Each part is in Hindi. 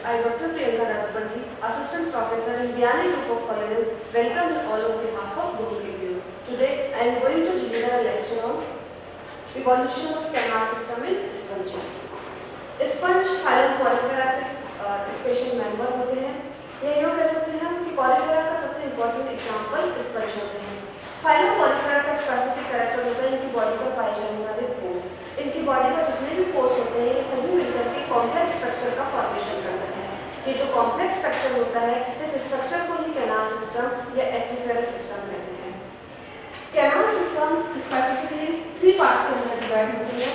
I, Dr. Priyanka Ratapathy, Assistant Professor in Vyani Group of Colleges, welcome you all on behalf of Guru Review. Today, I am going to deliver a lecture on evolution of canal system in sponges. Sponge phylum Porifera के स्पेशल मेंबर होते हैं। या यूँ कह सकते हैं कि पॉलीफेरा का सबसे इम्पोर्टेंट एग्जाम्पल स्पंज होते हैं। फाइलम पॉलीफेरा का स्पेसिफिक कैरेक्टर होता है इनकी बॉडी पर पाए जाने वाले पोर्स। इनकी बॉडी पर जितने भी पोर्स होते हैं ये सभी मिलकर के कॉम्प्लेक्स स्ट्रक्चर का फॉर्मेशन करते हैं। ये जो कॉम्प्लेक्स स्ट्रक्चर होता है इस स्ट्रक्चर को ही कैनाल सिस्टम या एक्विफेरस सिस्टम कहते हैं। कैनाल सिस्टम स्पेसिफिकली 3 पार्ट्स के अंदर डिवाइड होती है: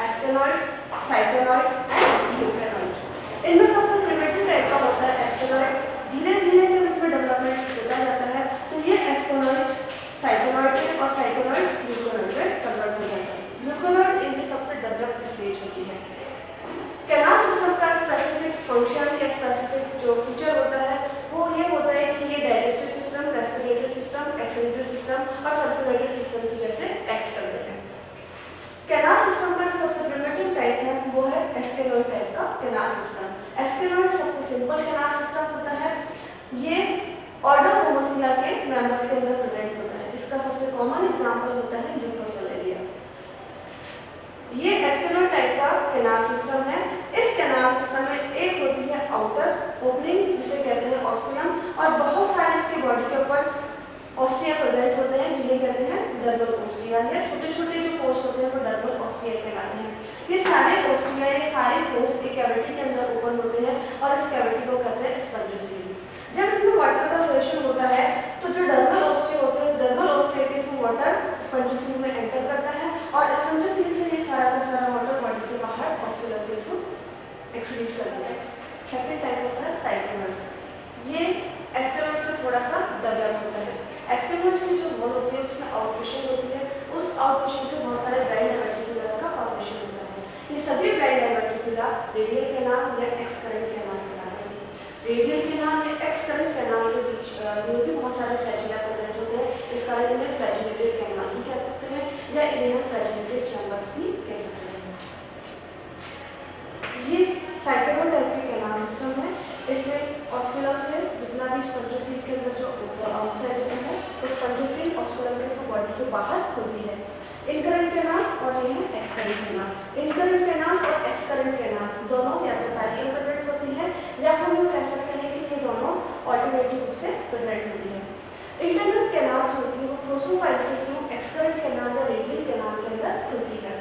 एस्केनॉइड, साइक्लोइड एंड यूकेनॉइड। इनमें सबसे प्रिमिटिव टाइप का होता है एक्सेनॉइड। धीरे धीरे जब इसमें डेवलपमेंट होता जाता है तो ये एस्केनॉइड साइक्लोइड और साइक्लोइड यूकेनॉइड में कन्वर्ट हो जाता है। यूकेनॉइड इनकी सबसे डेवलप्ड स्टेज होती है। कैनाल सिस्टम का स्पेसिफिक फंक्शन या स्पेसिफिक जो फीचर होता है वो ये होता है कि ये digestive system, respiratory system, excretory system और सर्कुलेटरी सिस्टम की जैसे एक्ट करते हैं। कैनाल सिस्टम का जो सबसे प्रिमिटिव टाइप है वो है एस्केनॉइड टाइप का कैनाल सिस्टम। एस्केनॉइड सबसे सिंपल कैनाल सिस्टम होता है। ये ऑर्डर होमोसिला के मेंबर्स के अंदर प्रेजेंट होता है। इसका सबसे कॉमन एग्जांपल होता है ल्यूकोसोलेरिया। ये एस्केनॉइड टाइप का कैनाल सिस्टम है। इस कैनाल सिस्टम में एक होती है आउटर ओपनिंग जिसे कहते हैं ऑस्कुलम और बहुत सारे इसकी बॉडी के ऊपर ऑस्टिया प्रेजेंट होते हैं जिन्हें कहते हैं डर्मल ऑस्टिया। या छोटे छोटे जो पोर्स होते हैं वो डर्मल ऑस्टिया कहलाते हैं। ये सारे ऑस्टिया ये सारे पोर्स एक कैविटी के अंदर ओपन होते हैं और इस कैविटी को कहते हैं स्पंजोसील। जब इसमें वाटर का फ्लोरेशन होता है तो जो डर्मल ऑस्टिया होते हैं डर्मल ऑस्टिया के थ्रू वाटर स्पंजोसील में एंटर करता है और स्पंजोसील से ये सारा का सारा वाटर बॉडी से बाहर ऑस्कुलर के थ्रू एक्सक्रीट कर देता है। सेकंड टाइप होता है साइक्लोइड। ये एस्केनॉइड से थोड़ा सा डेवलप होता है। एस्केनॉइड की जो वॉल होती है उसमें आउटपुशन होती है। उस आउटपुशन से बहुत सारे ब्लाइंड डायवर्टिकुलर्स का फॉर्मेशन होता है। ये सभी ब्लाइंड डायवर्टिकुलर रेडियल कैनाल या एक्स करंट कैनाल कहलाते हैं। रेडियल कैनाल या एक्स करंट कैनाल के बीच में भी बहुत सारे फ्लैजिला प्रेजेंट होते हैं। इस कारण इन्हें फ्लैजिलेटेड कैनाल भी कह सकते हैं या इन्हें फ्लैजिलेटेड चैम्बर्स भी कह सकते हैं। ये साइक्लोइड टाइप के कैनाल सिस्टम है। इसमें ऑस्कुलम से जितना भी स्पंजोसील के अंदर जो आउटसाइड होता है तो स्पंजोसील ऑस्कुलम के थ्रू बॉडी से बाहर होती है। इनकरेंट कैनाल और ये है एक्सकरेंट कैनाल। इनकरेंट कैनाल और एक्सकरेंट कैनाल दोनों या तो पैरेलल प्रेजेंट होती है या हम ये कह सकते हैं कि ये दोनों ऑल्टरनेटिव रूप से प्रेजेंट होती है। इंटरनल कैनाल्स होती है वो प्रोसोफाइट के थ्रू एक्सकरेंट कैनाल या रेडियल कैनाल के अंदर खुलती है।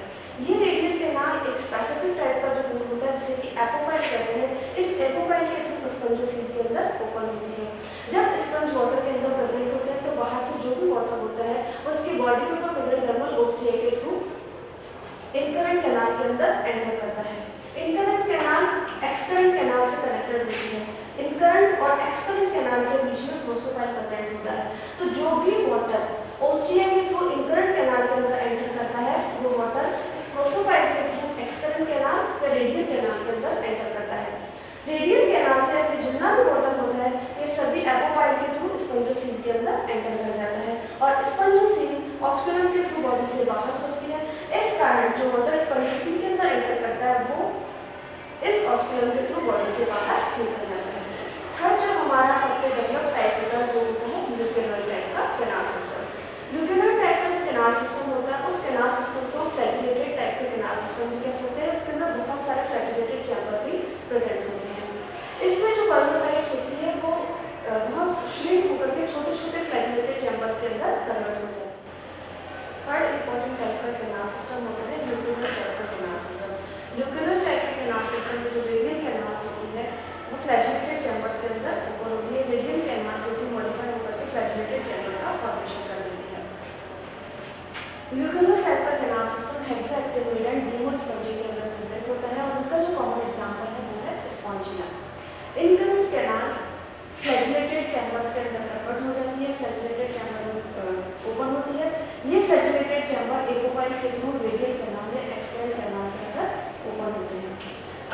ये रेडियल कैनाल एक स्पेसिफिक टाइप का जो रूट होता है जिसे कि एपोपाइल कहते हैं। इस एपोपाइल के थ्रू स्पंजोसील के अंदर ओपन होती है। जब स्पंज वाटर के अंदर प्रेजेंट होते हैं तो बाहर से जो भी वाटर होता है उसकी बॉडी के ऊपर प्रेजेंट डर्मल ऑस्टिया के थ्रू इनकरेंट कैनाल के अंदर एंटर करता है। इनकरेंट कैनाल एक्सकरेंट कैनाल से कनेक्टेड होती है। इनकरेंट और एक्सकरेंट कैनाल के बीच में प्रोसोफाइल प्रेजेंट होता है। तो जो भी वाटर ऑस्टिया के थ्रू इनकरेंट कैनाल के अंदर एंटर करता है वो वाटर इस प्रोसोफाइल के थ्रू एक्सकरेंट कैनाल या रेडियल कैनाल के अंदर एंटर करता है। रेडियल कैनाल से जितना भी वाटर होता है ये सभी एपोपाइल के थ्रू स्पंजोसील के अंदर एंटर कर जाता है और स्पंजोसील ऑस्कुलम के थ्रू बॉडी से बाहर होती है। इस कारण जो वाटर स्पंजोसील के अंदर एंटर करता है वो इस ऑस्कुलम के थ्रू बॉडी से बाहर निकल जाता है। थर्ड जो हमारा सबसे डेवलप्ड टाइप होता है वो होता है ल्यूकेनल टाइप का कैनाल सिस्टम। ल्यूकेनल टाइप का कैनाल सिस्टम होता है उस कैनाल सिस्टम को फ्लैजिलेटेड टाइप का कैनाल सिस्टम भी कह सकते हैं। उसके अंदर बहुत सारे फ्लैजिलेटेड चैम्बर भी प्रेजेंट होते हैं। इसमें जो कॉर्नोसाइट्स होती है वो बहुत श्रिंक होकर के छोटे छोटे फ्लैजिलेटेड चैम्बर्स के अंदर कन्वर्ट होते हैं। थर्ड इंपॉर्टेंट टाइप का कैनाल सिस्टम होता है ल्यूकेनल टाइप का कैनाल सिस्टम। ल्यूकेनल टाइप के कैनाल सिस्टम में जो रेडियल कैनाल्स होती है वो फ्लैजिलेटेड चैम्बर्स के अंदर ओपन होती है। रेडियल कैनाल्स होती है मॉडिफाई होकर के फ्लैजिलेटेड चैम्बर का फॉर्मेशन कर देती है। ल्यूकेनल टाइप का कैनाल सिस्टम हेक्साएक्टिनोइड एंड डेमोस्पंजी के अंदर प्रेजेंट होता है और उनका जो कॉमन एग्जांपल है वो है Spongia. Incurrent canal flagellated chambers के अंदर कन्वर्ट हो जाती है। फ्लैजिलेटेड चैम्बर ओपन होती है। ये फ्लैजिलेटेड चैम्बर एपोपाइल के थ्रू रेडियल कैनाल या एक्सकरेंट कैनाल के अंदर ओपन होते हैं।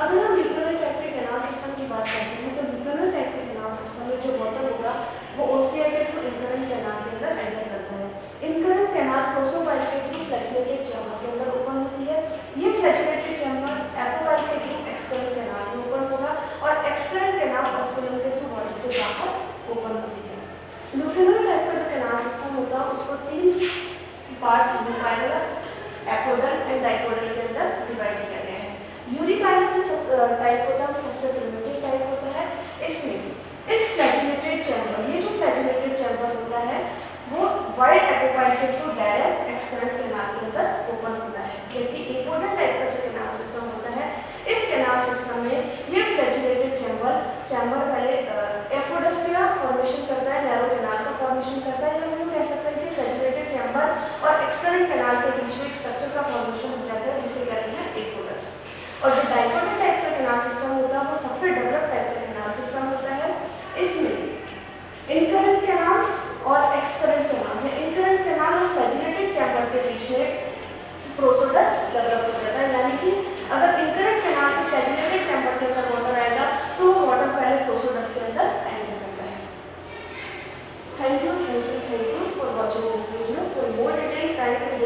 अगर हम ल्यूकेनल टाइप के कैनाल सिस्टम की बात करते हैं तो ल्यूकेनल टाइप के कैनाल सिस्टम में जो वाटर होगा वो ऑस्टिया के थ्रू इनकरेंट कैनाल के अंदर एंटर करता है। इनकरेंट कैनाल प्रोसोफाइल के थ्रू फ्लैजिलेटेड चैम्बर के अंदर ओपन होती है। ये फ्लैजिलेटेड चैम्बर एपोपाइल के थ्रू एक्सकरेंट कैनाल में ओपन होगा और एक्सकरेंट होता है उसको 3 पार्ट्स यूनिपाइलस, एपोडल एंड डाइपोडल के अंदर डिवाइड किया गया है। यूनिपाइलस जो टाइप होता है वो सबसे प्रिमिटिव टाइप होता है। इसमें इस फ्लैजिलेटेड चैम्बर, ये जो फ्लैजिलेटेड चैम्बर होता है वो वाइड एपोकाइल के थ्रू डायरेक्ट एक्सटर्नल कैनाल के अंदर ओपन होता है। जबकि एपोडल टाइप का जो कैनाल सिस्टम होता है, इस कैनाल सिस्टम में ये फ्लैजिलेटेड चैम्बर पहले एफोडस का फॉर्मेशन करता है, नैरो कैनाल का फॉर्मेशन करता है। हम लोग कह सकते हैं कि फ्लैजिलेटेड चैम्बर और एक्सटर्नल कैनाल के बीच में एक स्ट्रक्चर का फॉर्मेशन हो जाता है जिसे कहते हैं एफोडस। और जो डाइपोडल टाइप का कैनाल सिस्टम होता है वो सबसे डेवलप टाइप का कैनाल सिस्टम होता है। इसमें इनकरेंट कैनाल्स और एक्सकरेंट कैनाल है। इनकरेंट कैनाल और फ्लैजिलेटेड चैम्बर के बीच में प्रोसोडस डेवलप हो जाता है, यानी कि अगर इनकरेंट कैनाल से फ्लैजिलेटेड चैम्बर के अंदर वाटर आएगा तो वो वाटर पहले प्रोसोडस के अंदर एंटर करता है। Thank you for watching this video. For more detail kindly